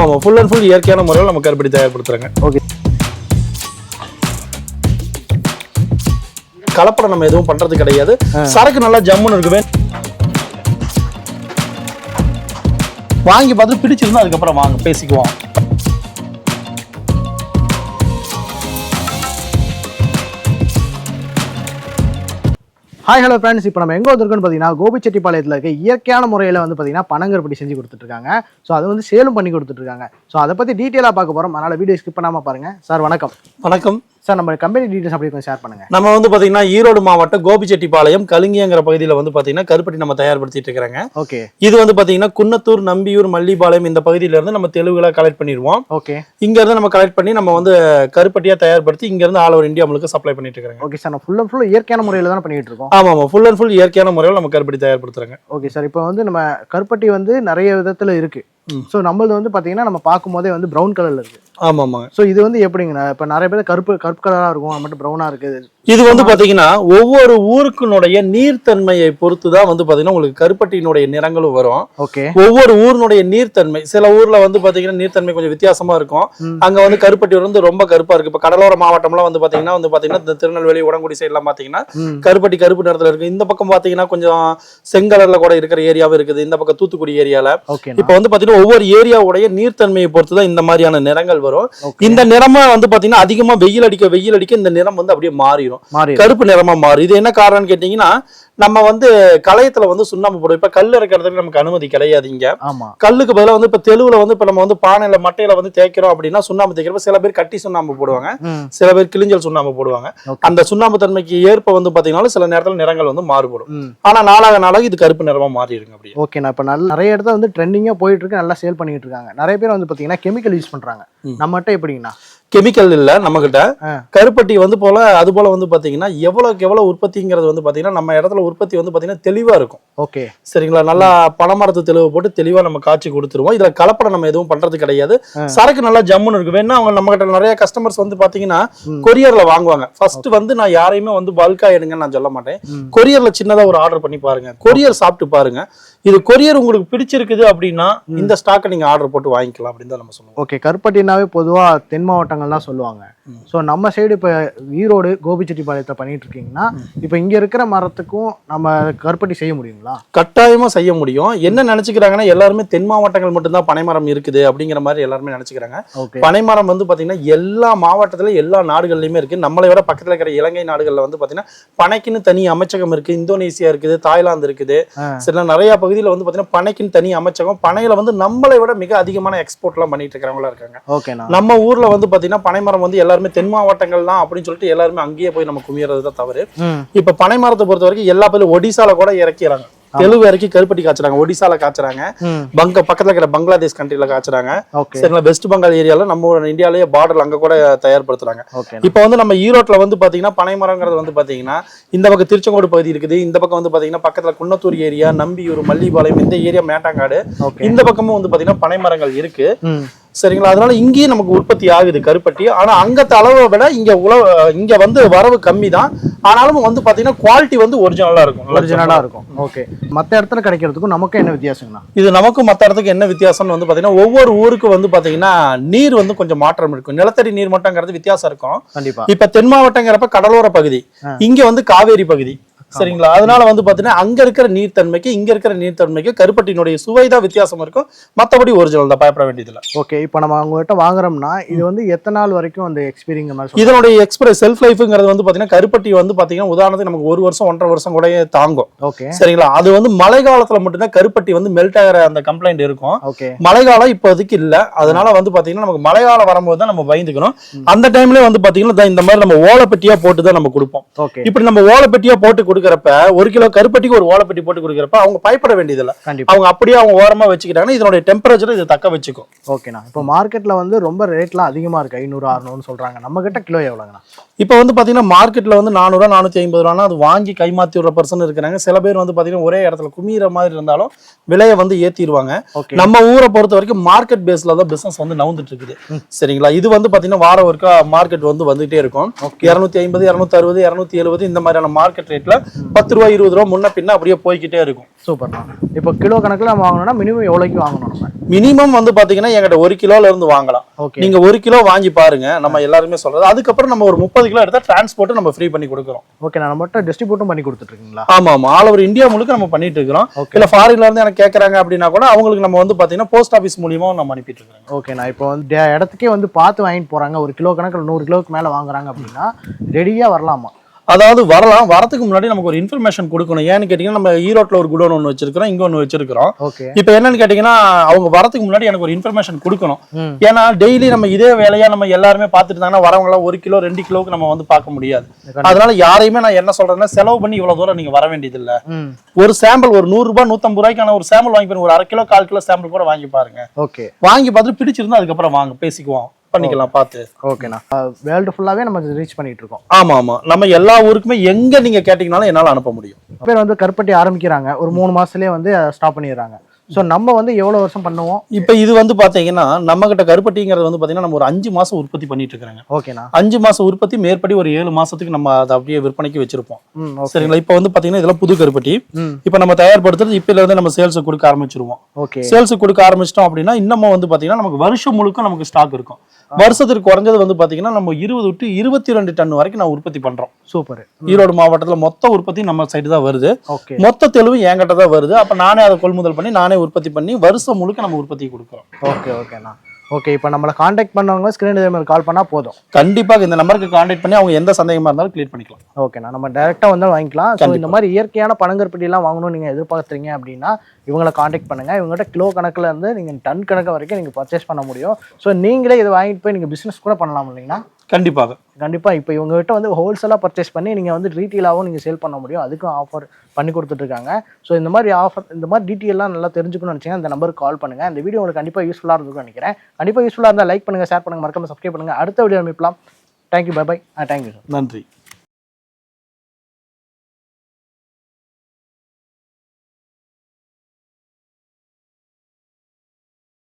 ஆமாம், full and full இயற்கையான முறையில் நம்ம கருப்பட்டி தயார்படுத்துறாங்க. ஓகே. கலப்படம் நம்ம எதுவும் பண்றது கிடையாது. சரக்கு நல்லா ஜம்முன்னு இருக்குவே. வாங்கி பார்த்து பிடிச்சிருந்தா அதுக்கப்புறம் வாங்க பேசிக்குவோம். ஹாய் ஹலோ ஃப்ரெண்ட்ஸ், இப்போ நம்ம எங்கே வந்திருக்கோன்னு பார்த்தீங்கன்னா கோபிச்செட்டிப்பாளையத்தில் இருக்க இயற்கையான முறையில் வந்து பார்த்தீங்கன்னா பனங்கருப்பட்டி செஞ்சு கொடுத்துட்ருக்காங்க. ஸோ அது வந்து சேலும் பண்ணி கொடுத்துட்ருக்காங்க. ஸோ அதை பற்றி டீட்டெயிலாக பார்க்க போகிறோம். அதனால் வீடியோ ஸ்கிப் பண்ணாமல் பாருங்கள். சார் வணக்கம். வணக்கம் சார், நம்ம கம்பெனி டீட்டெயில்ஸ் அப்படி கொஞ்சம் ஷேர் பண்ணுங்கள். நம்ம வந்து பார்த்தீங்கன்னா ஈரோடு மாவட்டம் கோபிச்செட்டிப்பாளையம் கலிங்கிங்கிற பகுதியில் வந்து பார்த்தீங்கன்னா கருப்பட்டி நம்ம தயார்படுத்திட்டு இருக்கிறாங்க. ஓகே. இது வந்து பார்த்தீங்கன்னா குன்னத்தூர், நம்பியூர், மல்லிபாளையம் இந்த பகுதியிலேருந்து நம்ம தெலுங்குல கலெக்ட் பண்ணிடுவோம். ஓகே. இங்கேருந்து நம்ம கலெக்ட் பண்ணி நம்ம வந்து கருப்பட்டியாக தயார்படுத்தி இங்கேருந்து ஆல் ஓவர் இந்தியா முழுக்க சப்ளை பண்ணிட்டு இருக்காங்க. Okay sir, full and full இயற்கையான முறையில் தான் பண்ணிட்டு இருக்கோம். ஆமாம், ஃபுல் அண்ட் ஃபுல் இயற்கையான முறையில் நம்ம கருப்பட்டி தயார்படுத்துறாங்க. ஓகே சார், இப்போ வந்து நம்ம கருப்பட்டி வந்து நிறைய விதத்தில் இருக்கு. ஸோ நம்மளது வந்து பார்த்தீங்கன்னா நம்ம பார்க்கும் போதே வந்து ப்ரௌன் கலர்ல இருக்கு. ஆமாம். ஸோ இது வந்து எப்படிங்கண்ணா? இப்போ நிறைய பேர் கருப்பு கலராக இருக்கும், அது மட்டும் ப்ரௌனாக இருக்குது. இது வந்து பாத்தீங்கன்னா ஒவ்வொரு ஊருக்குனுடைய நீர்த்தன்மையை பொறுத்து தான் வந்து பாத்தீங்கன்னா உங்களுக்கு கருப்பட்டியினுடைய நிறங்களும் வரும். ஓகே. ஒவ்வொரு ஊரினுடைய நீர்த்தன்மை, சில ஊர்ல வந்து பாத்தீங்கன்னா நீர்த்தன்மை கொஞ்சம் வித்தியாசமா இருக்கும். அங்க வந்து கருப்பட்டி வந்து ரொம்ப கருப்பா இருக்கு. இப்ப கடலோர மாவட்டம்லாம் வந்து பாத்தீங்கன்னா இந்த திருநெல்வேலி, உடங்குடி சைடு எல்லாம் பாத்தீங்கன்னா கருப்பட்டி கருப்பு நிறத்துல இருக்கு. இந்த பக்கம் பாத்தீங்கன்னா கொஞ்சம் செங்கலர்ல கூட இருக்கிற ஏரியாவும் இருக்குது. இந்த பக்கம் தூத்துக்குடி ஏரியால. இப்ப வந்து பாத்தீங்கன்னா ஒவ்வொரு ஏரியாவுடைய நீர்த்தன்மையை பொறுத்து தான் இந்த மாதிரியான நிறங்கள் வரும். இந்த நிறமா வந்து பாத்தீங்கன்னா அதிகமா வெயில் அடிக்க இந்த நிறம் வந்து அப்படியே மாறிடும், கருப்பு நிறமா மாறும். இது என்ன காரணம்னு கேட்டீங்கன்னா, நம்ம வந்து களையத்துல வந்து சுண்ணாம்பு போடுவோம். இப்ப கல் இருக்கிறதுக்கு நமக்கு அனுமதி கிடையாது. இங்க கல்லுக்கு பதிலாக வந்து இப்ப தெலுவுல வந்து இப்ப நம்ம வந்து பானையில மட்டையில வந்து தேய்க்கிறோம் அப்படின்னா சுண்ணாம்பு தேய்க்கிறப்ப சில பேர் கட்டி சுண்ணாம்பு போடுவாங்க, சில பேர் கிளிஞ்சல் சுண்ணாம்பு போடுவாங்க. அந்த சுண்ணாம்பு தன்மைக்கு ஏற்ப வந்து பாத்தீங்கன்னா சில நேரத்துல நிறங்கள் வந்து மாறுபடும். ஆனா நாளாக இது கருப்பு நிறமா மாறிடுங்க. அப்படி ஓகே. நான் இப்ப நிறைய இடத்துல வந்து ட்ரெண்டிங்கா போயிட்டு இருக்கு, நல்லா சேல் பண்ணிட்டு இருக்காங்க. நிறைய பேர் வந்து பாத்தீங்கன்னா கெமிக்கல் யூஸ் பண்றாங்க. நம்மகிட்ட எப்படின்னா கெமிக்கல் இல்ல, நம்ம கிட்ட கருப்பட்டி வந்து அது போல வந்து பாத்தீங்கன்னா எவ்வளவுக்கு எவ்வளவு உற்பத்திங்கிறது வந்து பாத்தீங்கன்னா நம்ம இடத்துல உற்பத்தி வந்து பாத்தீங்கன்னா தெளிவா இருக்கும். ஓகே. சரிங்களா? நல்லா பனைமரத்து தெளிவு போட்டு தெளிவா நம்ம காய்ச்சி கொடுத்துருவோம். இதுல கலப்படம் நம்ம எதுவும் பண்றது கிடையாது. சரக்கு நல்லா ஜம்முன்னு இருக்கு. வேணா அவங்க நம்ம கிட்ட நிறைய கஸ்டமர்ஸ் வந்து பாத்தீங்கன்னா கொரியர்ல வாங்குவாங்க. ஃபர்ஸ்ட் வந்து நான் யாரையுமே வந்து பல்கா எடுங்கன்னு நான் சொல்ல மாட்டேன். கொரியர்ல சின்னதா ஒரு ஆர்டர் பண்ணி பாருங்க, கொரியர் சாப்பிட்டு பாருங்க. இது கொரியர் உங்களுக்கு பிடிச்சிருக்குது அப்படின்னா இந்த ஸ்டாக்கை நீங்க ஆர்டர் போட்டு வாங்கிக்கலாம் அப்படின்னு தான் நம்ம சொல்லுவோம். ஓகே. கருப்பட்டினாவே பொதுவா தென் மாவட்டங்கள் தான் சொல்லுவாங்க. ஸோ நம்ம சைடு இப்போ ஈரோடு கோபிச்செட்டிப்பாளையத்தை பண்ணிட்டு இருக்கீங்கன்னா இப்போ இங்க இருக்கிற மரத்துக்கும் நம்ம கருப்பட்டி செய்ய முடியுங்களா? கட்டாயமா செய்ய முடியும். என்ன நினைச்சுக்கிறாங்கன்னா எல்லாருமே தென் மாவட்டங்கள் மட்டும்தான் பனைமரம் இருக்குது அப்படிங்கிற மாதிரி எல்லாருமே நினைச்சுக்கிறாங்க. பனைமரம் வந்து பாத்தீங்கன்னா எல்லா மாவட்டத்திலும் எல்லா நாடுகள்லயுமே இருக்கு. நம்மளை விட பக்கத்துல இருக்கிற இலங்கை நாடுகள்ல வந்து பாத்தீங்கன்னா பனைக்குன்னு தனி அமைச்சகம் இருக்கு. இந்தோனேசியா இருக்குது, தாய்லாந்து இருக்குது. சில நிறைய பகுதியில் வந்து பாத்தீங்கன்னா பனைக்குன்னு தனி அமைச்சகம். பனையில வந்து நம்மளை விட மிக அதிகமான எக்ஸ்போர்ட் எல்லாம் பண்ணிட்டு இருக்கிறவங்களா இருக்காங்க. நம்ம ஊர்ல வந்து பாத்தீங்கன்னா பனைமரம் வந்து எல்லாருமே தென் மாவட்டங்கள் தான் அப்படின்னு சொல்லிட்டு எல்லாருமே அங்கேயே போய் நம்ம குமியறது தான் தவறு. இப்ப பனைமரத்தை பொறுத்த வரைக்கும் எல்லா பேரும் ஒடிசால கூட இறக்கிறாங்க. தெலுங்கு வரைக்கும் கருப்பட்டி காய்ச்சறாங்க, ஒடிசால காய்ச்சறாங்க, பக்கத்துல இருக்கிற பங்களாதேஷ் கண்ட்ரில காய்ச்சறாங்க. சரிங்களா? வெஸ்ட் பெங்கால் ஏரியால நம்ம இந்தியாலேயே பார்டர்ல அங்க கூட தயார்படுத்துறாங்க. இப்ப வந்து நம்ம ஈரோட்ல வந்து பாத்தீங்கன்னா பனைமரங்கிறது வந்து பாத்தீங்கன்னா இந்த பக்கம் திருச்செங்கோடு பகுதி இருக்குது. இந்த பக்கம் வந்து பாத்தீங்கன்னா பக்கத்துல குன்னத்தூர் ஏரியா, நம்பியூர், மல்லிபாளையம் இந்த ஏரியா, மேட்டாங்காடு இந்த பக்கமும் வந்து பாத்தீங்கன்னா பனைமரங்கள் இருக்கு. சரிங்களா? அதனால இங்கேயும் நமக்கு உற்பத்தி ஆகுது கருப்பட்டி. ஆனா அங்கத்த அளவை விட இங்க வந்து வரவு கம்மி தான். ஆனாலும் வந்து பாத்தீங்கன்னா குவாலிட்டி வந்து ஒரிஜினலா இருக்கும். ஓகே. மத்த இடத்துல கிடைக்கிறதுக்கும் நமக்கு என்ன வித்தியாசம்னா? இது நமக்கும் மத்த இடத்துக்கு என்ன வித்தியாசம்னு வந்து பாத்தீங்கன்னா ஒவ்வொரு ஊருக்கு வந்து பாத்தீங்கன்னா நீர் வந்து கொஞ்சம் மாற்றம் இருக்கும். நிலத்தடி நீர் மட்டங்கிறது வித்தியாசம் இருக்கும். கண்டிப்பா. இப்ப தென் மாவட்டங்கிறப்ப கடலோர பகுதி, இங்க வந்து காவேரி பகுதி. சரிங்களா? அதனால வந்து பாத்தீங்கன்னா அங்க இருக்கிற நீர்த்தன்மைக்கு இங்க இருக்கிற நீர்த்தன்மைக்கு கருப்பட்டியினுடைய சுவைதான் வித்தியாசம் இருக்கும். மத்தபடி ஒரிஜினல் தான், பயப்பட வேண்டியதில்லை. ஓகே. இப்போ நம்ம அவங்ககிட்ட வாங்குறோம்னா இது வந்து எத்தனை நாள் வரைக்கும் அந்த எக்ஸ்பீரிங் மாதிரி இதனுடைய எக்ஸ்பிரஸ் செல்ஃப் லைஃப்ங்கிறது வந்து பாத்தீங்கன்னா கருப்பட்டி வந்து பாத்தீங்கன்னா உதாரணத்துக்கு நமக்கு 1 வருஷம் 1.5 வருஷம் கூட தாங்கும். ஓகே. சரிங்களா? அது வந்து மழை காலத்துல மட்டும்தான் கருப்பட்டி வந்து மெல்ட் ஆகிற அந்த கம்ப்ளைண்ட் இருக்கும். ஓகே. மழை காலம் இப்போதைக்கு இல்ல. அதனால வந்து பாத்தீங்கன்னா நமக்கு மழை காலம் வரும்போது தான் நம்ம பயந்துக்கணும். அந்த டைம்ல வந்து பாத்தீங்கன்னா இந்த மாதிரி நம்ம ஓலைப்பெட்டியா போட்டு தான் நம்ம கொடுப்போம். இப்படி நம்ம ஓலைப்பெட்டியா போட்டு கொடுக்கறப்ப 1 கிலோ கருப்பட்டிக்கு ஒரு ஓலைப்பெட்டி போட்டு கொடுக்கறப்ப அவங்க பயப்பட வேண்டியதில்லை. அவங்க அப்படியே அவங்க ஓரமா வச்சுக்கிட்டாங்கன்னா இதனுடைய டெம்பரேச்சர் இது தக்க வச்சுக்கும். ஓகேண்ணா. இப்போ மார்க்கெட்ல வந்து ரொம்ப ரேட்லாம் அதிகமா இருக்கு, 500-600 சொல்றாங்க. நம்ம கிட்ட கிலோ எவ்வளவுங்கண்ணா? இப்போ வந்து பாத்தீங்கன்னா மார்க்கெட்ல வந்து 400 450 ரூபானா அது வாங்கி கைமாத்தி விடுற பர்சன் இருக்கிறாங்க. சில பேர் வந்து பாத்தீங்கன்னா ஒரே இடத்துல குமிற மாதிரி இருந்தாலும் விலையை வந்து ஏத்திடுவாங்க. நம்ம ஊரை பொறுத்த வரைக்கும் மார்க்கெட் பேஸ்ல தான் பிசினஸ் வந்து நவுந்துட்டு இருக்குது. சரிங்களா? இது வந்து பாத்தீங்கன்னா வாரம் ஒருக்கா மார்க்கெட் வந்து வந்துட்டே இருக்கும். 250 260 270 இந்த மாதிரியான மார்க்கெட் ரேட்ல ரூபா 20 ரூபா முன்ன பின்ன அப்படியே போய்கிட்டே இருக்கும். சூப்பர்ண்ணா. இப்போ கிலோ கணக்குல நம்ம வாங்கணும்னா மினிமம் எவ்வளோக்கு வாங்கணும் நம்ம? மினிமம் வந்து பாத்தீங்கன்னா எங்கிட்ட 1 கிலோல இருந்து வாங்கலாம். நீங்க 1 கிலோ வாங்கி பாருங்க, நம்ம எல்லாருமே சொல்றது. அதுக்கப்புறம் நம்ம ஒரு 30 கிலோ எடுத்தா டிரான்ஸ்போர்ட் நம்ம ஃப்ரீ பண்ணி கொடுக்குறோம். ஓகே, நான் மட்டும் டிஸ்ட்ரிபியூட்டும் பண்ணி கொடுத்துட்டு இருக்கீங்களா? ஆமா ஆமா, ஆல் ஓவர் இந்தியா முழுக்க நம்ம பண்ணிட்டு இருக்கிறோம். இல்ல ஃபாரின்ல இருந்து எனக்கு கேக்குறாங்க அப்படின்னா கூட அவங்களுக்கு நம்ம வந்து பாத்தீங்கன்னா போஸ்ட் ஆபீஸ் மூலியமா நம்ம அனுப்பிட்டு இருக்கோம். ஓகே, நான் இப்போ வந்து இடத்துக்கே வந்து பார்த்து வாங்கிட்டு போறாங்க, 1 கிலோ கணக்கில் 100 கிலோக்கு மேல வாங்குறாங்க அப்படின்னா ரெடியா வரலாமா? அதாவது வரலாம். வரதுக்கு முன்னாடி நமக்கு ஒரு இன்ஃபர்மேஷன் கொடுக்கணும். ஏன்னு கேட்டீங்கன்னா நம்ம ஈரோட்ல ஒரு குடோன் ஒன்று வச்சிருக்கிறோம், இங்க ஒன்று வச்சிருக்கிறோம். இப்போ என்னன்னு கேட்டீங்கன்னா அவங்க வரதுக்கு முன்னாடி எனக்கு ஒரு இன்ஃபர்மேஷன் கொடுக்கணும். ஏன்னா டெய்லி நம்ம இதே வேலையா நம்ம எல்லாருமே பார்த்துட்டு இருந்தாங்கன்னா வரவங்க எல்லாம் 1 கிலோ 2 கிலோக்கு நம்ம வந்து பார்க்க முடியாது. அதனால யாரையுமே நான் என்ன சொல்றேன்னா செலவு பண்ணி இவ்வளவு தூரம் நீங்க வர வேண்டியது இல்ல. ஒரு சாம்பிள் ஒரு 100 ரூபாய் 150 ரூபாய்க்கான ஒரு சாம்பிள் வாங்கி பாருங்க, ஒரு 1/2 கிலோ 1/4 கிலோ சாம்பிள் கூட வாங்கி பாருங்க. வாங்கி பார்த்துட்டு பிடிச்சிருந்தா அதுக்கப்புறம் வாங்க, பேசிக்குவோம், பண்ணிக்கலாம் பார்த்து. ஓகேண்ணா. வேர்ல்டு ஃபுல்லாவே நம்ம ரீச் பண்ணிட்டு இருக்கோம். ஆமா ஆமா, நம்ம எல்லா ஊருக்குமே எங்க நீங்க கேட்டீங்கனாலும் என்னால அனுப்ப முடியும். பேர் வந்து கருப்பட்டி ஆரம்பிக்கிறாங்க, ஒரு 3 மாசத்துலயே வந்து ஸ்டாப் பண்ணிடுறாங்க. ஸோ நம்ம வந்து எவ்வளவு வருஷம் பண்ணுவோம்? இப்போ இது வந்து பாத்தீங்கன்னா நம்ம கிட்ட கருப்பட்டிங்கிறது வந்து பாத்தீங்கன்னா நம்ம ஒரு 5 மாசம் உற்பத்தி பண்ணிட்டு இருக்காங்க. ஓகேண்ணா. 5 மாசம் உற்பத்தி மேற்படி ஒரு 7 மாசத்துக்கு நம்ம அதை அப்படியே விற்பனைக்கு வச்சிருப்போம். சரிங்களா? இப்போ வந்து பாத்தீங்கன்னா இதெல்லாம் புது கருப்பட்டி. இப்போ நம்ம தயார்படுத்துறது இப்பல இருந்து நம்ம சேல்ஸ் கொடுக்க ஆரம்பிச்சிருவோம். சேல்ஸ் கொடுக்க ஆரம்பிச்சிட்டோம் அப்படின்னா இன்னமும் வந்து பாத்தீங்கன்னா நமக்கு வருஷம் முழுக்க நமக்கு ஸ்டாக் இருக்கும். வருஷத்துக்கு குறைஞ்சது வந்து பாத்தீங்கன்னா நம்ம 20 to 22 டன் வரைக்கும் நான் உற்பத்தி பண்றோம். சூப்பர். ஈரோடு மாவட்டத்துல மொத்த உற்பத்தி நம்ம சைடு தான் வருது. மொத்த தெளிவு என்கிட்ட தான் வருது. அப்ப நானே அதை கொள்முதல் பண்ணி நானே உற்பத்தி பண்ணி வருஷம் முழுக்க நம்ம உற்பத்தி கொடுக்குறோம். ஓகேண்ணா. ஓகே, இப்போ நம்மளை காண்டாக்ட் பண்ணவங்க ஸ்கிரீன் கால் பண்ணா போதும். கண்டிப்பாக இந்த நம்பருக்கு காண்டாக்ட் பண்ணி அவங்க எந்த சந்தேகமா இருந்தாலும் கிளியர் பண்ணிக்கலாம். ஓகேண்ணா, நம்ம டைரக்டா வந்து வாங்கிக்கலாம். ஸோ இந்த மாதிரி இயற்கையான பனங்கருப்பட்டி எல்லாம் வாங்கணும்னு நீங்க எதிர்பார்க்குறீங்க அப்படின்னா இவங்களை காண்டாக்ட் பண்ணுங்க. இவங்ககிட்ட கிலோ கணக்குல இருந்து நீங்க டன் கணக்கு வரைக்கும் நீங்க பர்ச்சேஸ் பண்ண முடியும். ஸோ நீங்களே இதை வாங்கிட்டு போய் நீங்க பிசினஸ் கூட பண்ணலாம் இல்லைங்களா? கண்டிப்பாக. இப்போ இவங்ககிட்ட வந்து ஹோல்சேலாக பர்ச்சேஸ் பண்ணி நீங்கள் வந்து ரீட்டெயிலாகவும் நீங்கள் சேல் பண்ண முடியும். அதுக்கும் ஆஃபர் பண்ணி கொடுத்துட்ருக்காங்க. ஸோ இந்த மாதிரி ஆஃபர், இந்த மாதிரி டீட்டெயிலாம் நல்லா தெரிஞ்சுக்கணும்னு நினச்சிங்கன்னா இந்த நம்பருக்கு கால் பண்ணுங்கள். இந்த வீடியோ உங்களுக்கு கண்டிப்பாக யூஸ்ஃபுல்லாக இருந்திருக்கும்னு நினைக்கிறேன். கண்டிப்பாக யூஸ்ஃபுல்லாக இருந்தால் லைக் பண்ணுங்கள், ஷேர் பண்ணுங்கள், மறக்காம சப்ஸ்கிரைப் பண்ணுங்கள். அடுத்த வீடியோ அனுப்பலாம். Thank you, bye bye. Thank you sir. நன்றி.